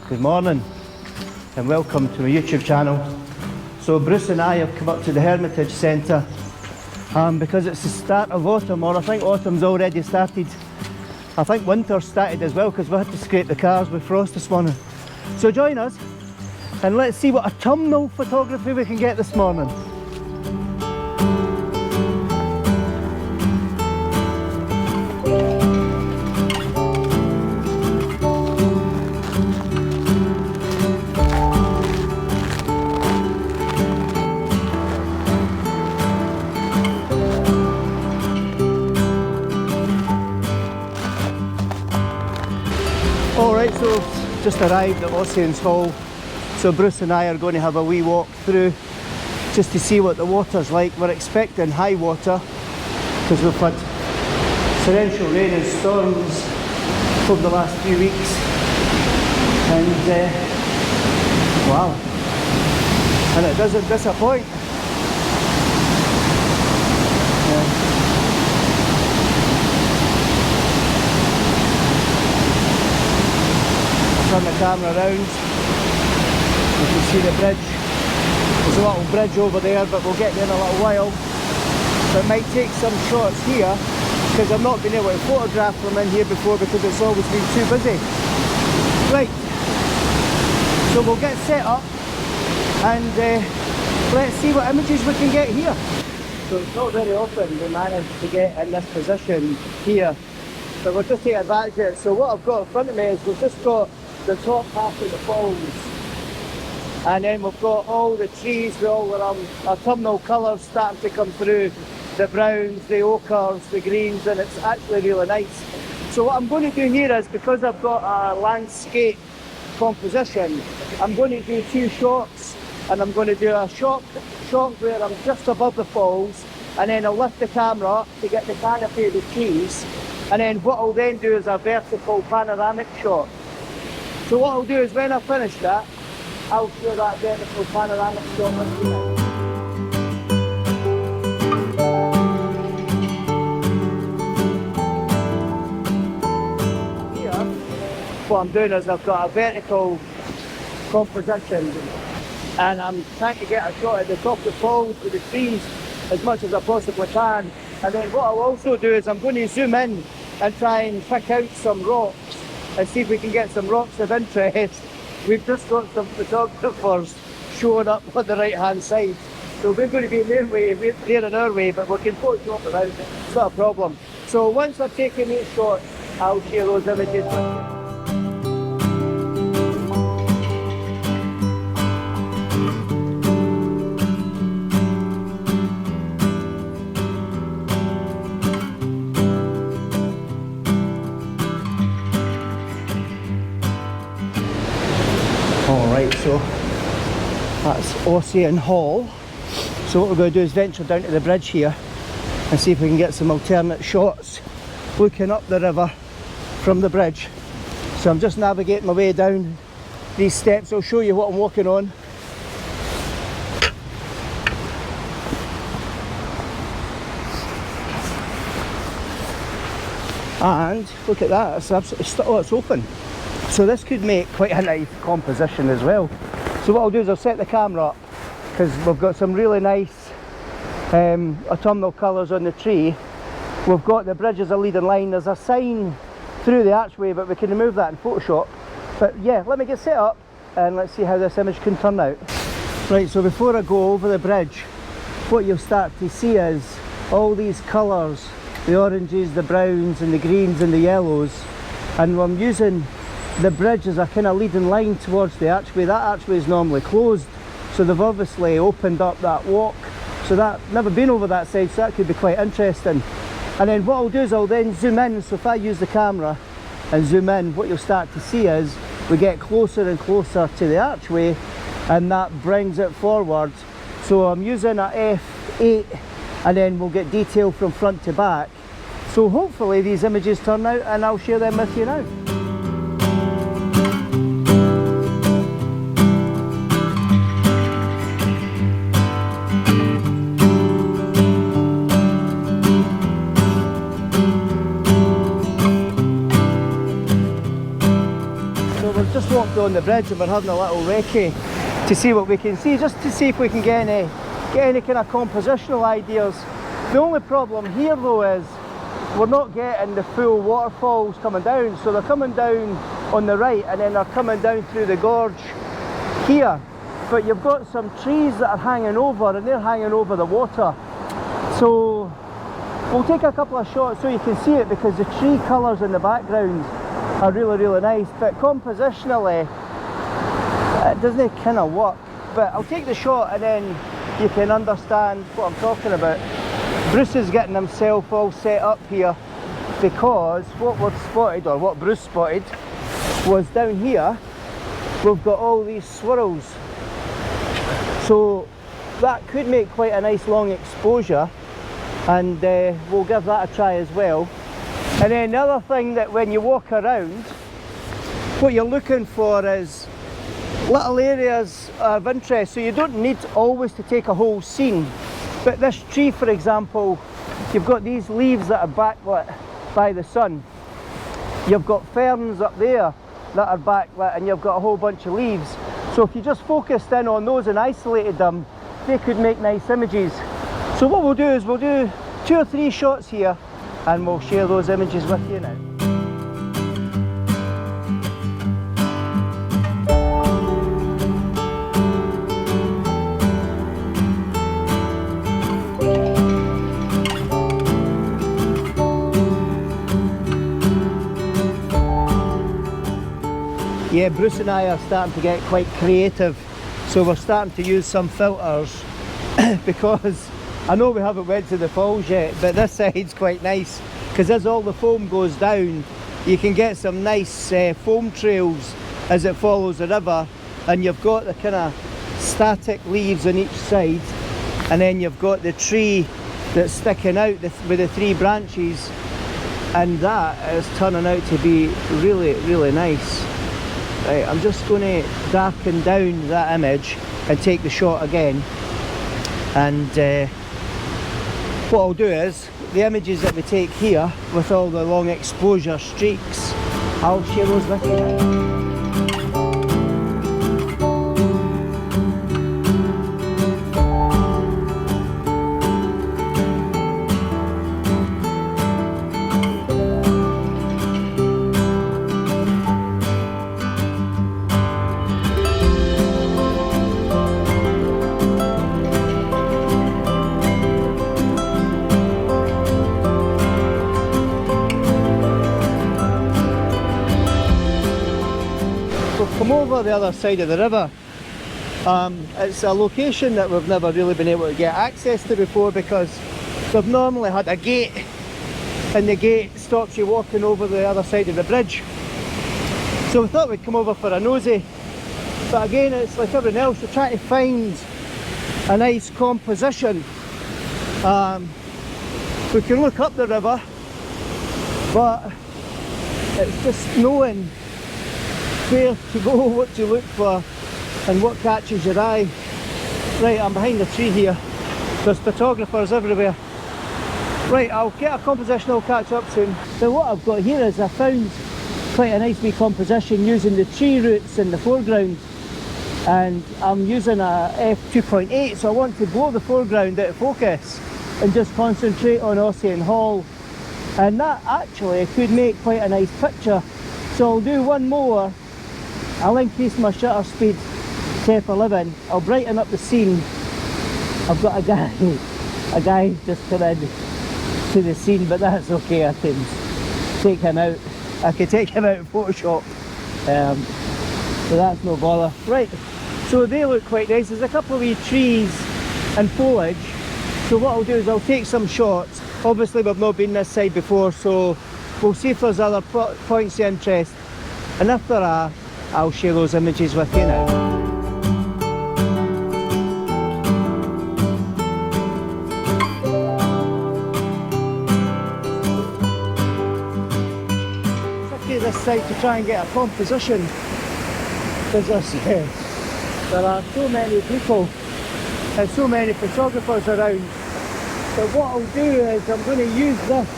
Good morning and welcome to my YouTube channel. So Bruce and I have come up to the Hermitage Centre because it's the start of autumn, or I think autumn's already started. I think winter started as well because we had to scrape the cars with frost this morning. So join us and let's see what autumnal photography we can get this morning. Alright, so just arrived at Ossian's Hall, so Bruce and I are going to have a wee walk through just to see what the water's like. We're expecting high water because we've had torrential rain and storms over the last few weeks, and wow, and it doesn't disappoint. Turn the camera around, you can see the bridge. There's a little bridge over there, but we'll get there in a little while. So it might take some shots here because I've not been able to photograph from in here before because it's always been too busy. Right, so we'll get set up and let's see what images we can get here. So it's not very often we manage to get in this position here, but we'll just take advantage of it. So what I've got in front of me is we've just got the top half of the falls, and then we've got all the trees with all their autumnal colours starting to come through, the browns, the ochres, the greens, and it's actually really nice. So what I'm going to do here is, because I've got a landscape composition, I'm going to do two shots, and I'm going to do a shot where I'm just above the falls, and then I'll lift the camera up to get the canopy of the trees, and then what I'll then do is a vertical panoramic shot. So what I'll do is, when I finish that, I'll show that vertical panoramic shot with you now. Here, what I'm doing is I've got a vertical composition, and I'm trying to get a shot at the top of the falls with the trees as much as I possibly can. And then what I'll also do is I'm going to zoom in and try and pick out some rocks and see if we can get some rocks of interest. We've just got some photographers showing up on the right hand side, so we're going to be in their way, they're in our way, but we can Photoshop around it, it's not a problem. So once I've taken these shots, I'll share those images with you. Alright, so that's Ossian Hall. So what we're going to do is venture down to the bridge here and see if we can get some alternate shots looking up the river from the bridge. So I'm just navigating my way down these steps. I'll show you what I'm walking on. And look at that, it's absolutely, oh, it's open. So this could make quite a nice composition as well. So what I'll do is I'll set the camera up because we've got some really nice autumnal colours on the tree. We've got the bridge as a leading line. There's a sign through the archway, but we can remove that in Photoshop. But yeah, let me get set up and let's see how this image can turn out. Right, so before I go over the bridge, what you'll start to see is all these colours, the oranges, the browns and the greens and the yellows, and I'm using the bridge as a kind of leading line towards the archway. That archway is normally closed, so they've obviously opened up that walk, so that never been over that side, so that could be quite interesting. And then what I'll do is I'll then zoom in. So if I use the camera and zoom in, what you'll start to see is we get closer and closer to the archway, and that brings it forward. So I'm using a f8, and then we'll get detail from front to back. So hopefully these images turn out and I'll share them with you now. jumped on the bridge and we're having a little recce to see what we can see, just to see if we can get any kind of compositional ideas. The only problem here though is we're not getting the full waterfalls coming down, so they're coming down on the right and then they're coming down through the gorge here, but you've got some trees that are hanging over and they're hanging over the water. So we'll take a couple of shots so you can see it, because the tree colours in the background are really nice, but compositionally it doesn't kind of work. But I'll take the shot and then you can understand what I'm talking about. Bruce is getting himself all set up here, because what we've spotted, or what Bruce spotted, was down here we've got all these swirls, so that could make quite a nice long exposure, and we'll give that a try as well. And then the other thing, that when you walk around, what you're looking for is little areas of interest, so you don't need always to take a whole scene. But this tree, for example, you've got these leaves that are backlit by the sun. You've got ferns up there that are backlit, and you've got a whole bunch of leaves. So if you just focused in on those and isolated them, they could make nice images. So what we'll do is we'll do 2 or 3 shots here and we'll share those images with you now. Yeah, Bruce and I are starting to get quite creative, so we're starting to use some filters because I know we haven't went to the falls yet, but this side's quite nice, because as all the foam goes down you can get some nice foam trails as it follows the river, and you've got the kind of static leaves on each side, and then you've got the tree that's sticking out with the 3 branches, and that is turning out to be really nice. Right, I'm just going to darken down that image and take the shot again, and what I'll do is the images that we take here with all the long exposure streaks, I'll share those with you now. Come over the other side of the river. It's a location that we've never really been able to get access to before, because they've normally had a gate, and the gate stops you walking over the other side of the bridge. So we thought we'd come over for a nosy, but again it's like everything else, we're trying to find a nice composition. We can look up the river, but it's just knowing where to go, what to look for, and what catches your eye. Right, I'm behind the tree here. There's photographers everywhere. Right, I'll get a composition, I'll catch up soon. So what I've got here is I found quite a nice wee composition using the tree roots in the foreground, and I'm using a f2.8, so I want to blow the foreground out of focus and just concentrate on Ossian Hall, and that actually could make quite a nice picture. So I'll do one more. I'll increase my shutter speed to f11. I'll brighten up the scene. I've got a guy just come in to the scene, but that's okay, I can take him out. I can take him out in Photoshop, so that's no bother. Right, so they look quite nice. There's a couple of wee trees and foliage, so what I'll do is I'll take some shots. Obviously we've not been this side before, so we'll see if there's other points of interest, and if there are, I'll share those images with you now. Tricky this side to try and get a composition, because there are so many people and so many photographers around. But what I'll do is I'm going to use this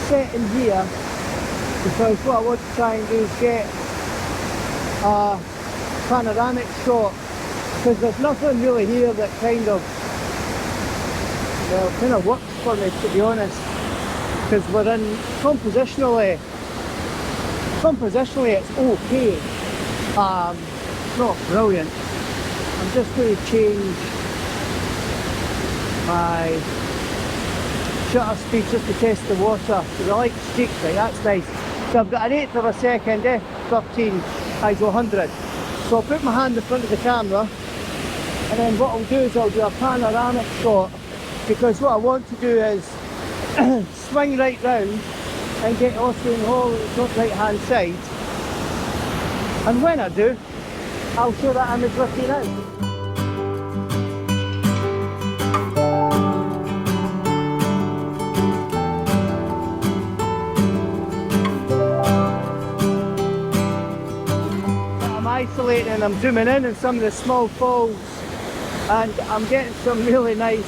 set in here, because what I want to try and do is get a panoramic shot, because there's nothing really here that kind of, well, kind of works for me, to be honest, because we're in, compositionally it's okay, it's not brilliant. I'm just going to change my shutter speed just to test the water, because I like streaks, right, that's nice. So I've got an 1/8 of a second, 13 ISO 100. So I'll put my hand in front of the camera, and then what I'll do is I'll do a panoramic shot, because what I want to do is swing right round and get Austrian Hall on the top right hand side, and when I do, I'll show that image with you now. Isolating, and I'm zooming in on some of the small falls, and I'm getting some really nice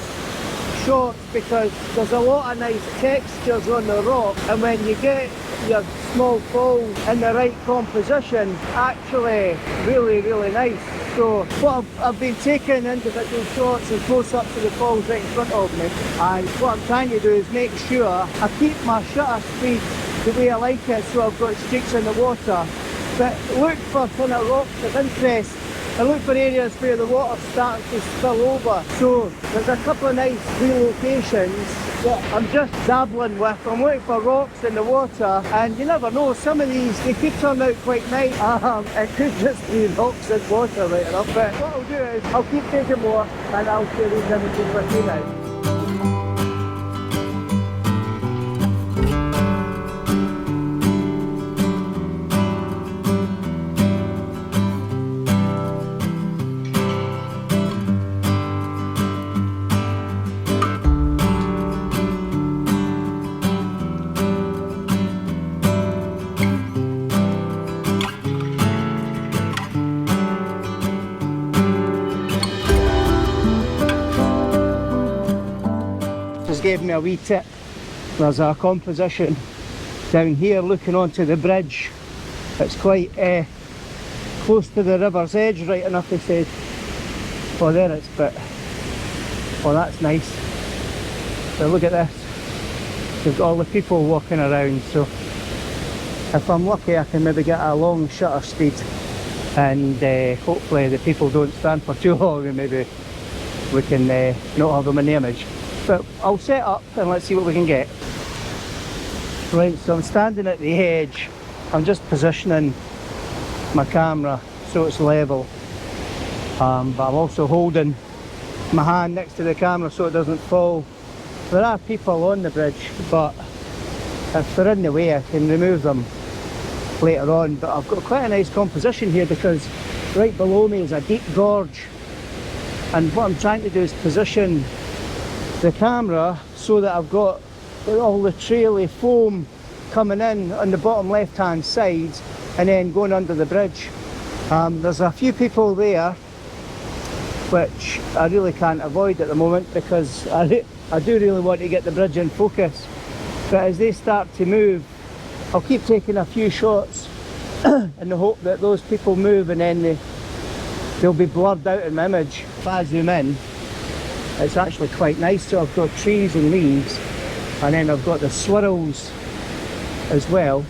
shots because there's a lot of nice textures on the rock, and when you get your small falls in the right composition, actually really nice. So what I've been taking individual shots and close-ups of the falls right in front of me, and what I'm trying to do is make sure I keep my shutter speed the way I like it, so I've got streaks in the water. But look for kind of rocks of interest, and look for areas where the water's starting to spill over. So there's a couple of nice relocations that I'm just dabbling with. I'm looking for rocks in the water, and you never know, some of these, they could turn out quite nice. It could just be rocks and water right enough. But what I'll do is, I'll keep taking more, and I'll share these images with you now. Gave me a wee tip. There's a composition down here looking onto the bridge. It's quite close to the river's edge, right enough, they said. Oh, there it's, but oh, that's nice. So look at this, you've got all the people walking around, so if I'm lucky I can maybe get a long shutter speed, and hopefully the people don't stand for too long, and maybe we can not have them in the image. But I'll set up and let's see what we can get. Right, so I'm standing at the edge. I'm just positioning my camera so it's level. But I'm also holding my hand next to the camera so it doesn't fall. There are people on the bridge, but if they're in the way I can remove them later on. But I've got quite a nice composition here because right below me is a deep gorge. And what I'm trying to do is position the camera so that I've got all the traily foam coming in on the bottom left hand side and then going under the bridge. There's a few people there which I really can't avoid at the moment because I do really want to get the bridge in focus, but as they start to move I'll keep taking a few shots in the hope that those people move and then they'll be blurred out in my image. If I zoom in, it's actually quite nice. So I've got trees and leaves, and then I've got the swirls as well,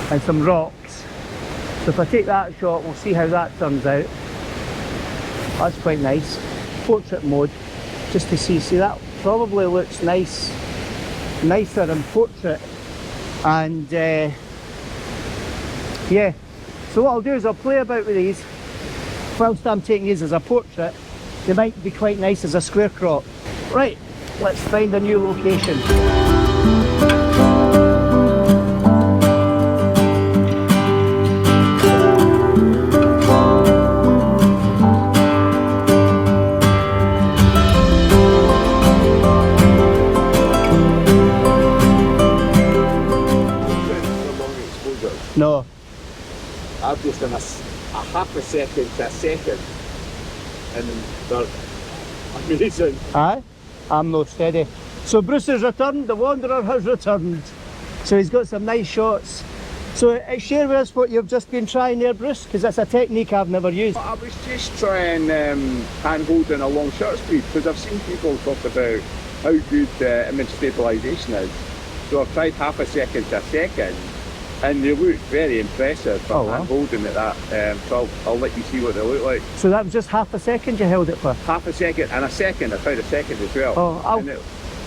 and some rocks. So if I take that shot, we'll see how that turns out. That's quite nice. Portrait mode, just to see that probably looks nicer in portrait. And yeah, so what I'll do is I'll play about with these whilst I'm taking these as a portrait. They might be quite nice as a square crop. Right, let's find a new location. No. I've just done a half a second to a second. And they're amazing. Aye, I'm no steady. So Bruce has returned, the Wanderer has returned. So he's got some nice shots So share with us what you've just been trying there, Bruce, because it's a technique I've never used. I was just trying hand holding along shutter speed, because I've seen people talk about how good image stabilisation is. So I've tried half a second to a second, and they look very impressive for hand holding at that. So I'll let you see what they look like. So that was just half a second you held it for? Half a second and a second. I found a second as well. Oh, and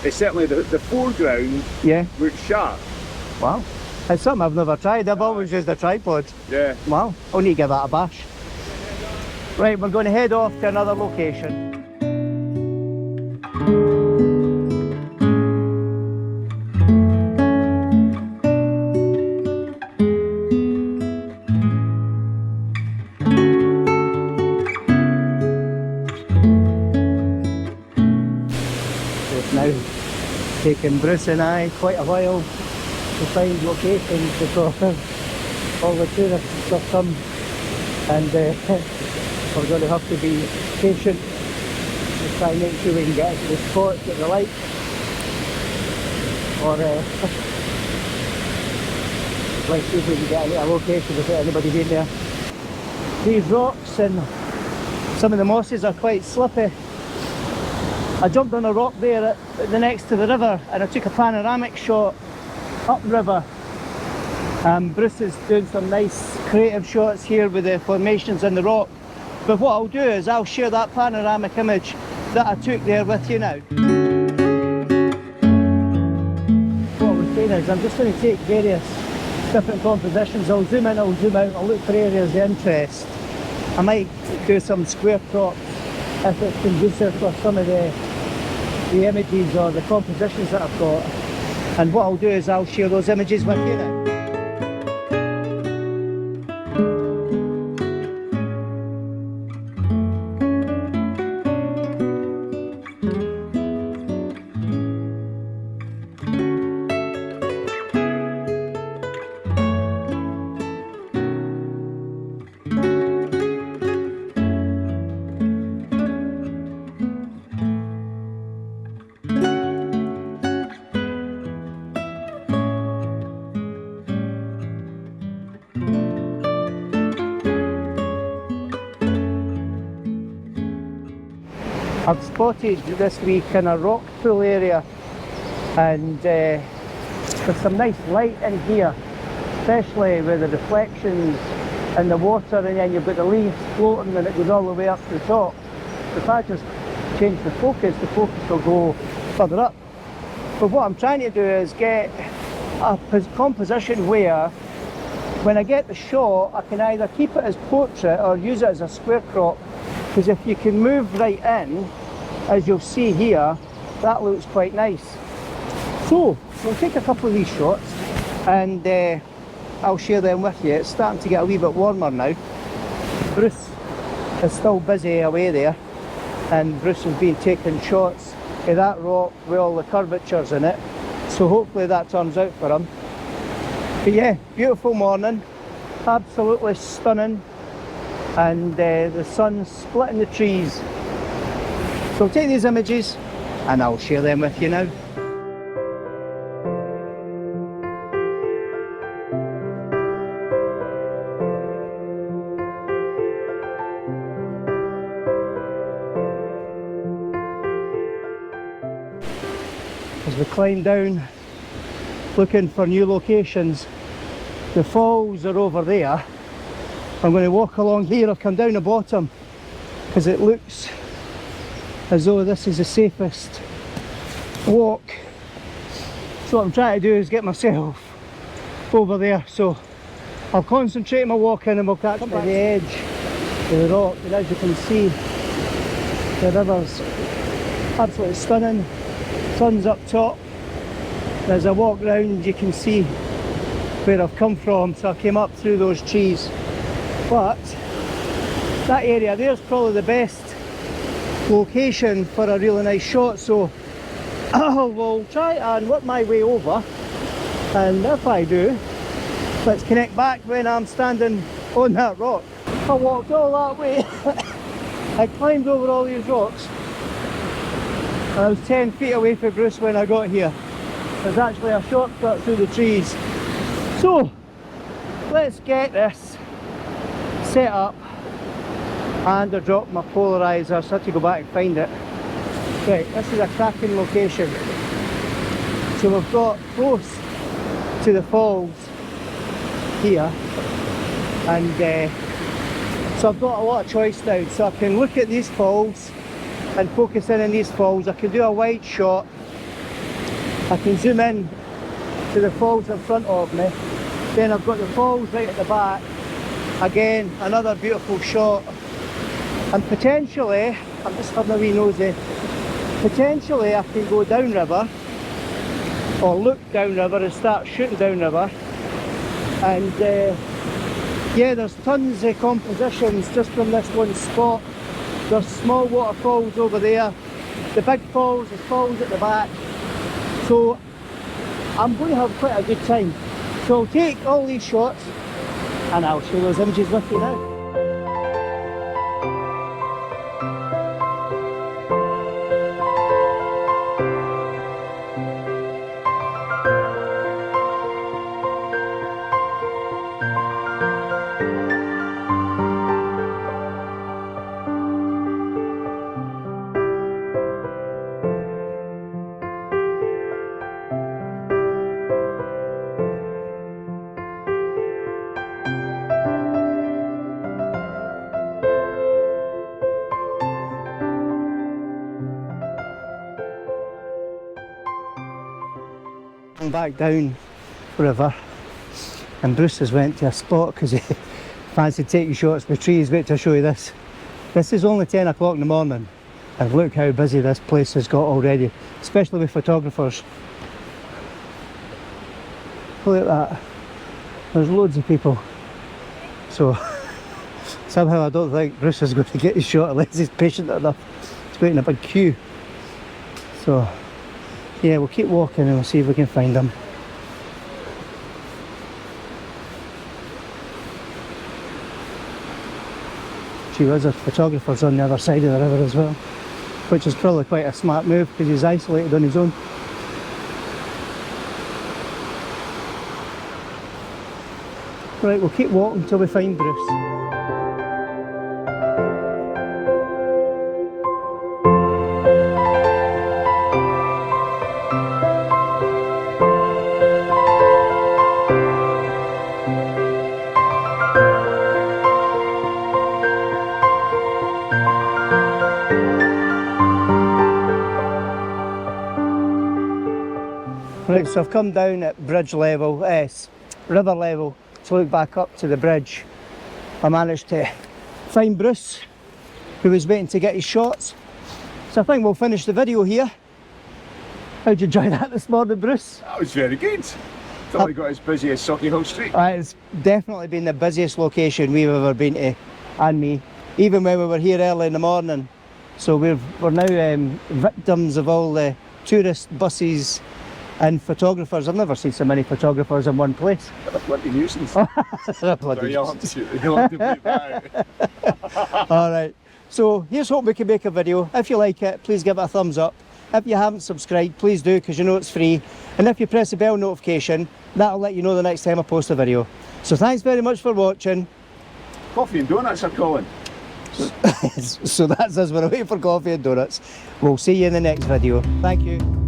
it's certainly the foreground looks sharp. Wow. It's something I've never tried. I've always used a tripod. Yeah. Wow. I'll need to give that a bash. Right, we're going to head off to another location. It's now taken Bruce and I quite a while to find locations because all the tourists and stuff come, and we're going to have to be patient to try and make sure we can get to the spots that we like, or let's see if we can get a location without anybody being there. These rocks and some of the mosses are quite slippy. I jumped on a rock there at the next to the river and I took a panoramic shot upriver. Bruce is doing some nice creative shots here with the formations in the rock. But what I'll do is I'll share that panoramic image that I took there with you now. What we're saying is I'm just going to take various different compositions. I'll zoom in, I'll zoom out, I'll look for areas of interest. I might do some square crops if it's conducive for some of the images or the compositions that I've got. And what I'll do is I'll share those images with you now. I've spotted this wee kind of rock pool area, and there's some nice light in here, especially with the reflections in the water, and then you've got the leaves floating and it goes all the way up to the top. If I just change the focus will go further up. But what I'm trying to do is get a composition where when I get the shot I can either keep it as portrait or use it as a square crop. Because if you can move right in, as you'll see here, that looks quite nice. So, we'll take a couple of these shots and I'll share them with you. It's starting to get a wee bit warmer now. Bruce is still busy away there, and Bruce has been taking shots of that rock with all the curvatures in it. So hopefully that turns out for him. But yeah, beautiful morning, absolutely stunning. And the sun's splitting the trees. So I'll take these images and I'll share them with you now. As we climb down looking for new locations, the falls are over there. I'm going to walk along here. I've come down the bottom because it looks as though this is the safest walk. So what I'm trying to do is get myself over there. So I'll concentrate my walking and we'll catch up at the edge of the rock. And as you can see, the river's absolutely stunning. Sun's up top. As I walk round you can see where I've come from. So I came up through those trees. But that area there's probably the best location for a really nice shot, so I will try and work my way over, and if I do, let's connect back when I'm standing on that rock. I walked all that way, I climbed over all these rocks, and I was 10 feet away from Bruce when I got here. There's actually a shortcut through the trees. So let's get this set up. And I dropped my polarizer, so I had to go back and find it. Right, this is a cracking location. So we've got close to the falls here, and so I've got a lot of choice now. So I can look at these falls and focus in on these falls. I can do a wide shot. I can zoom in to the falls in front of me. Then I've got the falls right at the back. Again, another beautiful shot. And potentially, I'm just having a wee nosy, potentially I can go downriver or look downriver and start shooting downriver. And yeah, there's tons of compositions just from this one spot. There's small waterfalls over there, the big falls, the falls at the back. So I'm going to have quite a good time. So I'll take all these shots and I'll share those images with you now. Back down river, and Bruce has went to a spot because he fancied taking shots with trees. Wait till I show you this. This is only 10 o'clock in the morning and look how busy this place has got already, especially with photographers. Look at that, there's loads of people. So somehow I don't think Bruce is going to get his shot unless he's patient enough. He's waiting a big queue. So yeah, we'll keep walking and we'll see if we can find them. Gee whiz, there's photographers on the other side of the river as well, which is probably quite a smart move because he's isolated on his own. Right, we'll keep walking until we find Bruce. Right, so I've come down at bridge level, river level, to look back up to the bridge. I managed to find Bruce, who was waiting to get his shots. So I think we'll finish the video here. How'd you enjoy that this morning, Bruce? That was very good. It's only got as busy as Sauchiehall Street. It's definitely been the busiest location we've ever been to, and me, even when we were here early in the morning. So we're now victims of all the tourist buses and photographers. I've never seen so many photographers in one place. Bloody nuisance. Bloody you'll have to put that out. Alright, so here's hoping we can make a video. If you like it, please give it a thumbs up. If you haven't subscribed, please do, because you know it's free. And if you press the bell notification, that'll let you know the next time I post a video. So thanks very much for watching. Coffee and donuts are calling. So that's us, we're waiting for coffee and donuts. We'll see you in the next video. Thank you.